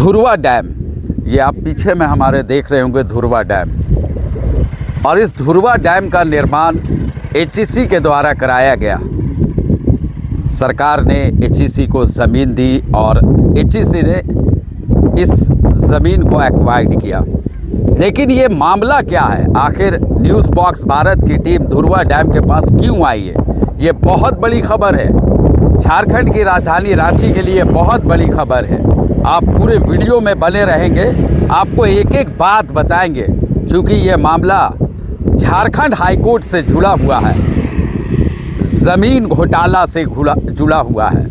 Dhurwa dam, ये आप पीछे में हमारे देख रहे होंगे धुरवा डैम। और इस धुरवा डैम का निर्माण एचईसी के द्वारा कराया गया। सरकार ने एचईसी को ज़मीन दी और एचईसी ने इस ज़मीन को एक्वायर्ड किया। लेकिन ये मामला क्या है, आखिर न्यूज़ बॉक्स भारत की टीम धुरवा डैम के पास क्यों आई है? ये बहुत बड़ी खबर है, झारखंड की राजधानी रांची के लिए बहुत बड़ी खबर है। आप पूरे वीडियो में बने रहेंगे, आपको एक एक बात बताएंगे, क्योंकि ये मामला झारखंड हाईकोर्ट से जुड़ा हुआ है, ज़मीन घोटाला से जुड़ा हुआ है।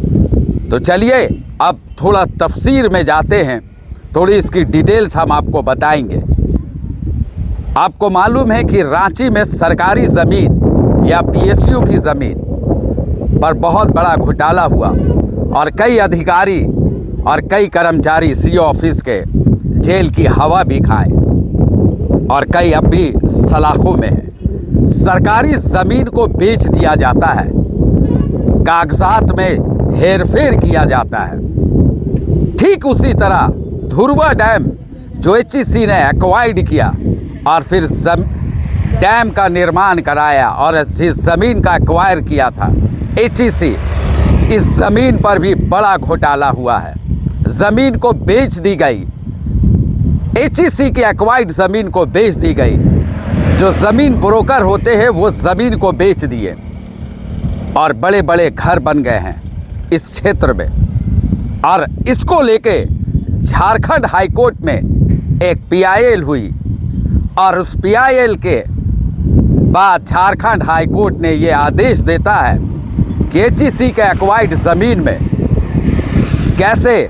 तो चलिए अब थोड़ा तफसीर में जाते हैं, थोड़ी इसकी डिटेल्स हम आपको बताएंगे। आपको मालूम है कि रांची में सरकारी ज़मीन या पीएसयू की ज़मीन पर बहुत बड़ा घोटाला हुआ और कई अधिकारी और कई कर्मचारी सीओ ऑफिस के जेल की हवा भी खाए और कई अब भी सलाखों में हैं। सरकारी ज़मीन को बेच दिया जाता है, कागजात में हेरफेर किया जाता है। ठीक उसी तरह धुरवा डैम जो एचईसी ने एक्वायर्ड किया और फिर डैम का निर्माण कराया और जिस ज़मीन का एक्वायर किया था एचईसी, इस ज़मीन पर भी बड़ा घोटाला हुआ है। ज़मीन को बेच दी गई, एचईसी की एक्वायर्ड ज़मीन को बेच दी गई। जो ज़मीन ब्रोकर होते हैं वो ज़मीन को बेच दिए और बड़े बड़े घर बन गए हैं इस क्षेत्र में। और इसको लेके झारखंड हाईकोर्ट में एक पीआईएल हुई और उस पीआईएल के बाद झारखंड हाईकोर्ट ने ये आदेश देता है कि एचईसी के एक्वायर्ड ज़मीन में कैसे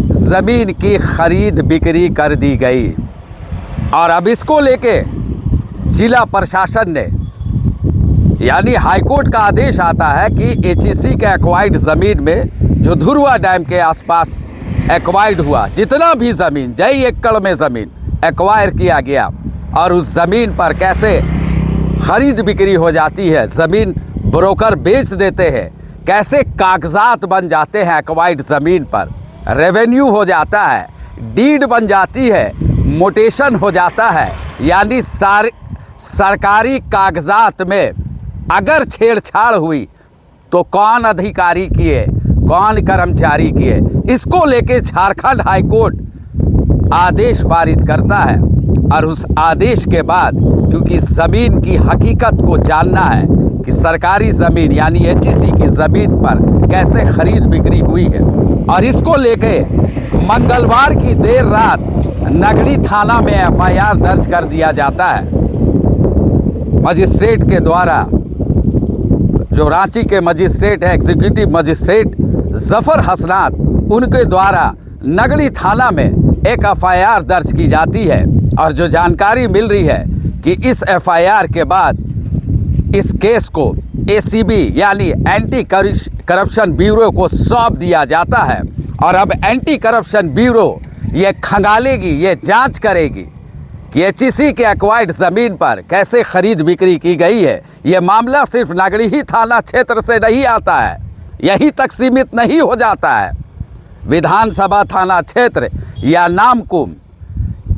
ज़मीन की खरीद बिक्री कर दी गई। और अब इसको लेके जिला प्रशासन ने, यानी हाईकोर्ट का आदेश आता है कि एचईसी के एक्वायर्ड ज़मीन में जो धुरवा डैम के आसपास एक्वायर्ड हुआ, जितना भी ज़मीन 2 एकड़ में ज़मीन एक्वायर किया गया और उस ज़मीन पर कैसे खरीद बिक्री हो जाती है, ज़मीन ब्रोकर बेच देते हैं, कैसे कागजात बन जाते हैं एक्वायर्ड ज़मीन पर, रेवेन्यू हो जाता है, डीड बन जाती है, मोटेशन हो जाता है। यानी सरकारी कागजात में अगर छेड़छाड़ हुई तो कौन अधिकारी किए, कौन कर्मचारी किए, इसको लेके झारखंड हाईकोर्ट आदेश पारित करता है। और उस आदेश के बाद चूँकि ज़मीन की हकीकत को जानना है कि सरकारी ज़मीन यानी एचईसी की ज़मीन पर कैसे खरीद बिक्री हुई है, और इसको लेके मंगलवार की देर रात नगड़ी थाना में एफआईआर दर्ज कर दिया जाता है। मजिस्ट्रेट के द्वारा, जो रांची के मजिस्ट्रेट है, एग्जीक्यूटिव मजिस्ट्रेट जफर हसनात, उनके द्वारा नगड़ी थाना में एक एफआईआर दर्ज की जाती है। और जो जानकारी मिल रही है कि इस एफआईआर के बाद इस केस को एसीबी यानी एंटी करप्शन ब्यूरो को सौंप दिया जाता है। और अब एंटी करप्शन ब्यूरो ये खंगालेगी, ये जांच करेगी कि एचईसी के एक्वायर्ड ज़मीन पर कैसे खरीद बिक्री की गई है। ये मामला सिर्फ नगड़ी ही थाना क्षेत्र से नहीं आता है, यहीं तक सीमित नहीं हो जाता है। विधानसभा थाना क्षेत्र या नामकुम,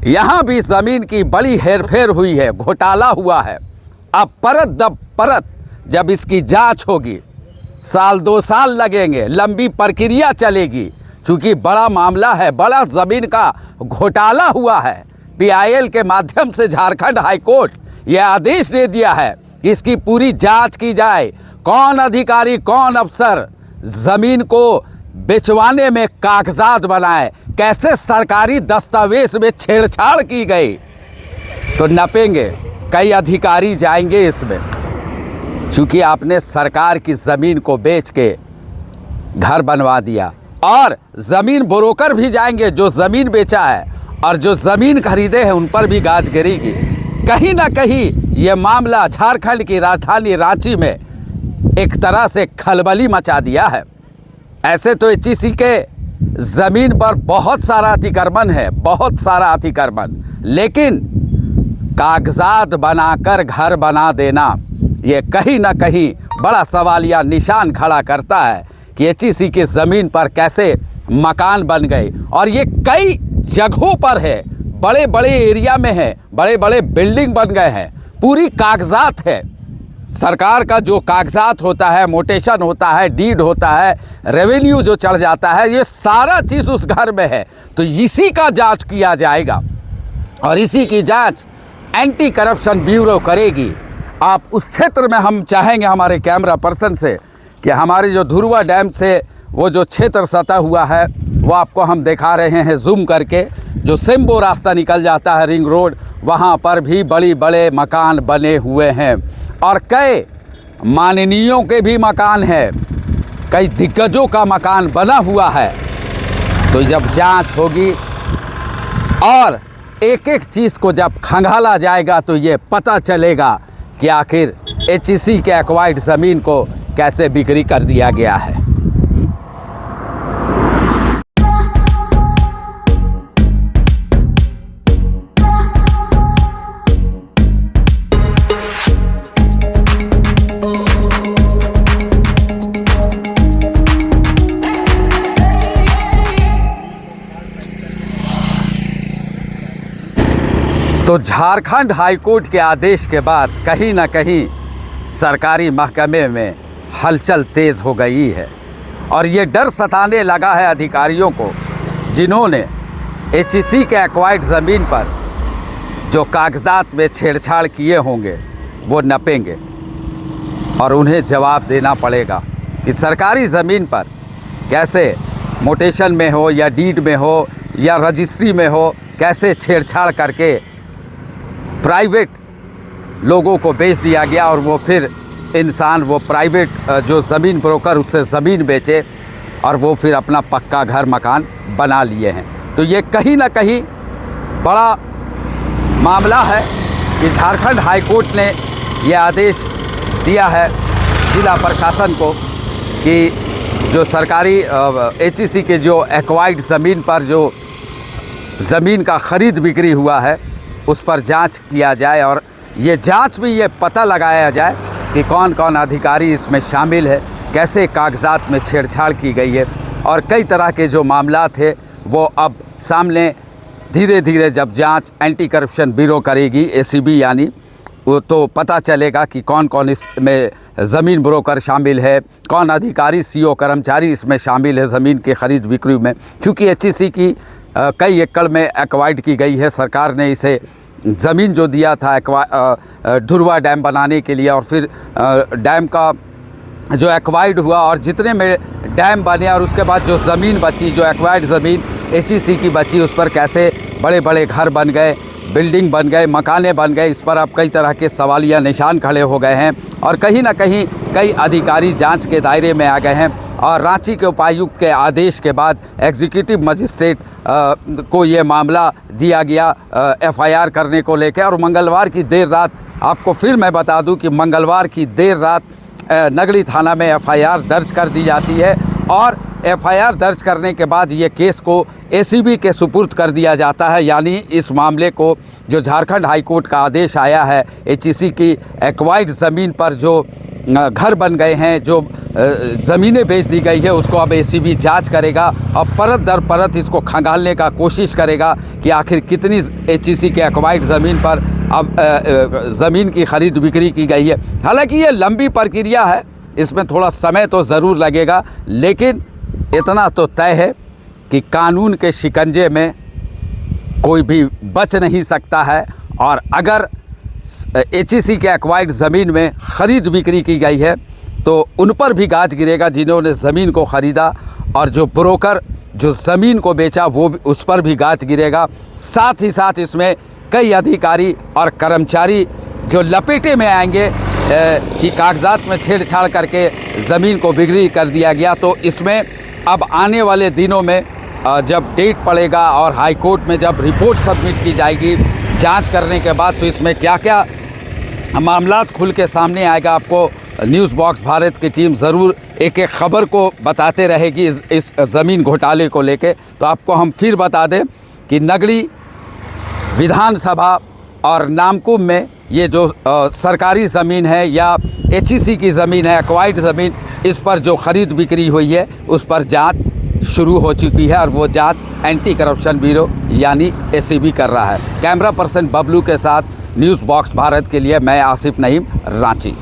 यहाँ भी ज़मीन की बड़ी हेरफेर हुई है, घोटाला हुआ है। अब परत दब परत जब इसकी जांच होगी, 1-2 साल लगेंगे, लंबी प्रक्रिया चलेगी, क्योंकि बड़ा मामला है, बड़ा ज़मीन का घोटाला हुआ है। पीआईएल के माध्यम से झारखंड हाईकोर्ट यह आदेश दे दिया है कि इसकी पूरी जांच की जाए, कौन अधिकारी, कौन अफसर ज़मीन को बेचवाने में कागजात बनाए, कैसे सरकारी दस्तावेज में छेड़छाड़ की गई। तो नपेंगे, कई अधिकारी जाएंगे इसमें, चूँकि आपने सरकार की ज़मीन को बेच के घर बनवा दिया। और ज़मीन ब्रोकर भी जाएंगे जो ज़मीन बेचा है, और जो ज़मीन खरीदे हैं उन पर भी गाज गिरेगी। कहीं ना कहीं ये मामला झारखंड की राजधानी रांची में एक तरह से खलबली मचा दिया है। ऐसे तो एचईसी के ज़मीन पर बहुत सारा अतिक्रमण है, बहुत सारा अतिक्रमण, लेकिन कागजात बनाकर घर बना देना ये कहीं ना कहीं बड़ा सवालिया निशान खड़ा करता है कि एचईसी की ज़मीन पर कैसे मकान बन गए, और ये कई जगहों पर है, बड़े बड़े एरिया में है, बड़े बड़े बिल्डिंग बन गए हैं, पूरी कागजात है। सरकार का जो कागजात होता है, मोटेशन होता है, डीड होता है, रेवेन्यू जो चढ़ जाता है, ये सारा चीज़ उस घर में है। तो इसी का जांच किया जाएगा और इसी की जांच एंटी करप्शन ब्यूरो करेगी। आप उस क्षेत्र में, हम चाहेंगे हमारे कैमरा पर्सन से कि हमारे जो धुरवा डैम से वो जो क्षेत्र सटा हुआ है वो आपको हम दिखा रहे हैं जूम करके। जो सिम्बो रास्ता निकल जाता है रिंग रोड, वहाँ पर भी बड़ी बड़े मकान बने हुए हैं और कई माननीयों के भी मकान हैं, कई दिग्गजों का मकान बना हुआ है। तो जब जांच होगी और एक एक चीज़ को जब खंगाला जाएगा तो ये पता चलेगा कि आखिर एचईसी के एक्वायर्ड ज़मीन को कैसे बिक्री कर दिया गया है। तो झारखंड हाईकोर्ट के आदेश के बाद कहीं ना कहीं सरकारी महकमे में हलचल तेज़ हो गई है और ये डर सताने लगा है अधिकारियों को, जिन्होंने एचईसी के एक्वायर्ड ज़मीन पर जो कागजात में छेड़छाड़ किए होंगे वो नपेंगे और उन्हें जवाब देना पड़ेगा कि सरकारी ज़मीन पर कैसे मोटेशन में हो या डीड में हो या रजिस्ट्री में हो, कैसे छेड़छाड़ करके प्राइवेट लोगों को बेच दिया गया और वो फिर इंसान, वो प्राइवेट जो ज़मीन ब्रोकर, उससे ज़मीन बेचे और वो फिर अपना पक्का घर मकान बना लिए हैं। तो ये कहीं ना कहीं बड़ा मामला है कि झारखंड हाईकोर्ट ने ये आदेश दिया है जिला प्रशासन को कि जो सरकारी एचईसी के जो एक्वायर्ड ज़मीन पर जो ज़मीन का ख़रीद बिक्री हुआ है उस पर जांच किया जाए और ये जांच में ये पता लगाया जाए कि कौन कौन अधिकारी इसमें शामिल है, कैसे कागजात में छेड़छाड़ की गई है। और कई तरह के जो मामला थे वो अब सामने धीरे धीरे जब जांच एंटी करप्शन ब्यूरो करेगी, एसीबी यानी, वो तो पता चलेगा कि कौन कौन इसमें ज़मीन ब्रोकर शामिल है, कौन अधिकारी सीओ कर्मचारी इसमें शामिल है ज़मीन के ख़रीद बिक्री में। चूँकि एचईसी की कई एकड़ में एक्वायर्ड की गई है, सरकार ने इसे ज़मीन जो दिया था धुरवा डैम बनाने के लिए और फिर डैम का जो एक्वायर्ड हुआ और जितने में डैम बने और उसके बाद जो ज़मीन बची, जो एक्वायर्ड ज़मीन एचईसी की बची, उस पर कैसे बड़े बड़े घर बन गए, बिल्डिंग बन गए, मकाने बन गए, इस पर अब कई तरह के सवालिया निशान खड़े हो गए हैं और कहीं ना कहीं कई अधिकारी जांच के दायरे में आ गए हैं। और रांची के उपायुक्त के आदेश के बाद एग्जीक्यूटिव मजिस्ट्रेट को ये मामला दिया गया एफआईआर करने को लेकर। और मंगलवार की देर रात, आपको फिर मैं बता दूं कि मंगलवार की देर रात नगड़ी थाना में एफआईआर दर्ज कर दी जाती है और एफआईआर दर्ज करने के बाद ये केस को एसीबी के सुपुर्द कर दिया जाता है। यानी इस मामले को, जो झारखंड हाईकोर्ट का आदेश आया है एचईसी की एक्वायर्ड ज़मीन पर जो घर बन गए हैं, जो ज़मीनें बेच दी गई है, उसको अब एसीबी जांच करेगा और परत दर परत इसको खंगालने का कोशिश करेगा कि आखिर कितनी एचईसी के एक्वायर्ड ज़मीन पर अब ज़मीन की ख़रीद बिक्री की गई है। हालांकि ये लंबी प्रक्रिया है, इसमें थोड़ा समय तो ज़रूर लगेगा, लेकिन इतना तो तय है कि कानून के शिकंजे में कोई भी बच नहीं सकता है। और अगर एचईसी के एक्वायर्ड ज़मीन में ख़रीद बिक्री की गई है तो उन पर भी गाज गिरेगा जिन्होंने ज़मीन को ख़रीदा, और जो ब्रोकर जो ज़मीन को बेचा वो उस पर भी गाज गिरेगा। साथ ही साथ इसमें कई अधिकारी और कर्मचारी जो लपेटे में आएंगे कि कागजात में छेड़छाड़ करके ज़मीन को बिक्री कर दिया गया। तो इसमें अब आने वाले दिनों में जब डेट पड़ेगा और हाई कोर्ट में जब रिपोर्ट सबमिट की जाएगी जांच करने के बाद, तो इसमें क्या क्या मामलात खुल के सामने आएगा, आपको न्यूज़ बॉक्स भारत की टीम ज़रूर एक एक ख़बर को बताते रहेगी इस ज़मीन घोटाले को लेके। तो आपको हम फिर बता दें कि नगड़ी विधानसभा और नामकुम में ये जो सरकारी ज़मीन है या एचईसी की ज़मीन है, एक्वाइर्ड ज़मीन, इस पर जो ख़रीद बिक्री हुई है उस पर जांच शुरू हो चुकी है और वो जांच एंटी करप्शन ब्यूरो यानी एसीबी कर रहा है। कैमरा पर्सन बबलू के साथ न्यूज़ बॉक्स भारत के लिए मैं आसिफ नईम, रांची।